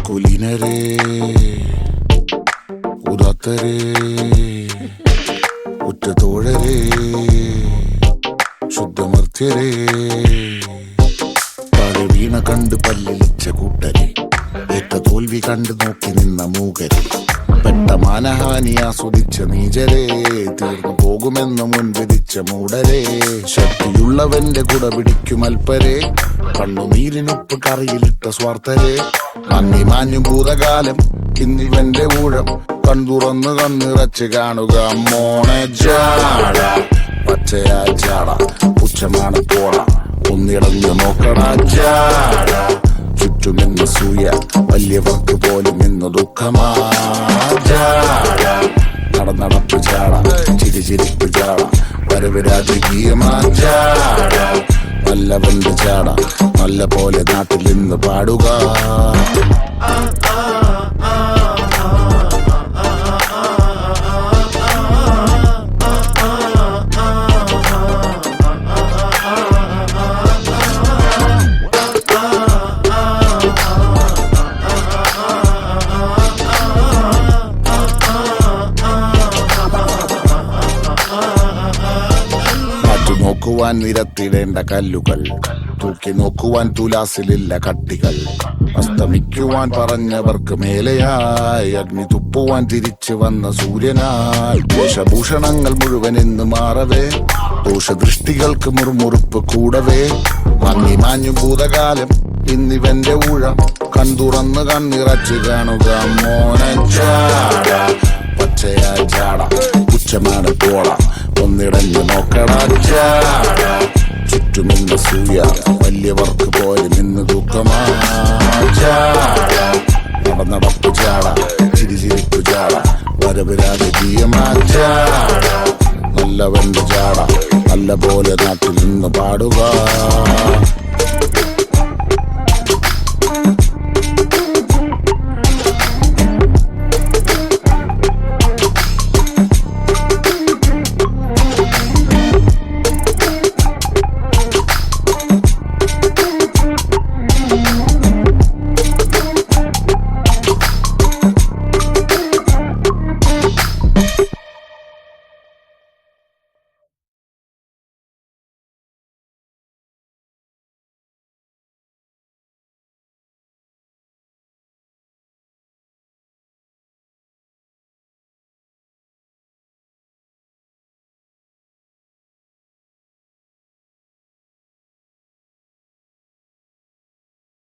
കുലീനരേ ഉദാത്തരേ ഉറ്റതോഴരേ ശുദ്ധമർത്യരേ വീണ കണ്ട് പല്ലിളിച്ച കൂട്ടരെ ഏറ്റ തോൽവി കണ്ട് നോക്കി നിന്ന മൂകരെ പെട്ട മാനഹാനി ആസ്വദിച്ച നീചരെ തീർന്നു പോകുമെന്ന് മുൻവിധിച്ച മൂടരെ ശക്തിയുള്ളവന്റെ കുട പിടിക്കും അൽപ്പരെ കണ്ണുനീരിനൊപ്പ് കറിയിലിട്ട സ്വാർത്ഥരെ മങ്ങി മാഞ്ഞു ഭൂതകാലം ഇന്നിവന്റെ ഊഴം കൺതുറന്ന് കണ്ണിറച്ച് കാണുക മോണെ ജാട പച്ചയാ ജാട പുച്ഛമാണ് പോട ഒന്നിടഞ്ഞു നോക്കടാ ജാട ചുറ്റുമെന്ന് സൂയ വലിയവർക്ക് പോലും ഇന്ന് ദുഃഖമാ ജാട നടപ്പ് ജാട ചിരിച്ചിരിപ്പ് ജാട വരവ് രാജകീയമാ ജാട നല്ലവന്റെ ജാട നല്ല പോലെ നാട്ടിൽ നിന്ന് പാടുക. നോക്കുവാൻ നിരത്തിടേണ്ട കല്ലുകൾ തൂക്കി നോക്കുവാൻ തുലാസിലില്ല കട്ടികൾ അസ്തമിക്കുവാൻ പറഞ്ഞവർക്ക് മേലെയായി അഗ്നി തുപ്പുവാൻ തിരിച്ചു വന്ന സൂര്യനായി വേഷഭൂഷണങ്ങൾ മുഴുവൻ ഇന്ന് മാറവേ ദോഷദൃഷ്ടികൾക്ക് മുറുമുറുപ്പ് കൂടവേ മങ്ങി മാഞ്ഞു ഭൂതകാലം ഇന്നിവന്റെ ഊഴം കൺതുറന്ന് കണ്ണിറച്ച് കാണുക മോനെ ജാട പച്ചയാ ജാട പുച്ഛമാണ് പോള ഒന്നിടഞ്ഞു നോക്കടാ ജാട ചുറ്റുമിന്ന് സൂയ വലിയവർക്ക് പോലും ഇന്ന് ദുഃഖമാ ജാട നടപ്പ് ജാട ചിരിച്ചിരിപ്പ് ജാട വരവ് രാജകീയമാ ജാട നല്ലവന്റെ ജാട നല്ല പോലെ നാട്ടിൽ നിന്ന് പാടുക.